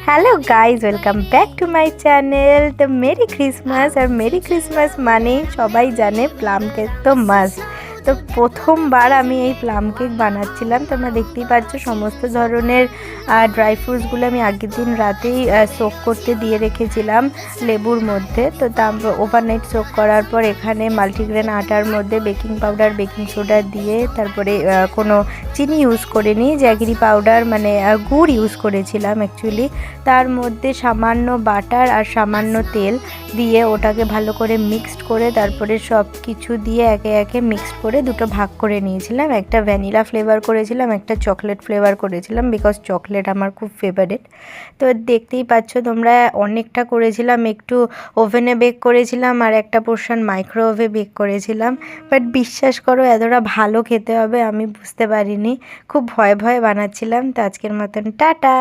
Hello guys, welcome back to my channel. তো merry Christmas. আর merry Christmas মানেই সবাই জানে প্লাম কেক তো মাস্ট। তো প্রথমবার আমি এই প্লাম কেক বানাচ্ছিলাম। তোমরা দেখতেই পাচ্ছ সমস্ত ধরনের ড্রাই ফ্রুটসগুলো আমি আগের দিন রাতেই সোক করতে দিয়ে রেখেছিলাম লেবুর মধ্যে। তো তারপর ওভারনাইট সোক করার পর এখানে মাল্টিগ্রেন আটার মধ্যে বেকিং পাউডার, বেকিং সোডা দিয়ে তারপরে কোনো চিনি ইউজ করিনি, জ্যাগরি পাউডার মানে গুড় ইউজ করেছিলাম অ্যাকচুয়ালি। তার মধ্যে সামান্য বাটার আর সামান্য তেল দিয়ে ওটাকে ভালো করে মিক্সড করে তারপরে সব কিছু দিয়ে একে একে মিক্সড করে দুটো ভাগ করে নিয়েছিলাম। একটা ভ্যানিলা ফ্লেভার করেছিলাম, একটা চকলেট ফ্লেভার করেছিলাম, বিকজ চকলেট আমার খুব ফেভারিট। তো দেখতেই পাচ্ছ তোমরা, অনেকটা করেছিলাম, একটু ওভেনে বেক করেছিলাম আর একটা পোর্শন মাইক্রোওয়েভে বেক করেছিলাম। বাট বিশ্বাস করো এতটা ভালো খেতে হবে আমি বুঝতে পারিনি, খুব ভয়ে ভয়ে বানাচ্ছিলাম। তো আজকের মতন টাটা।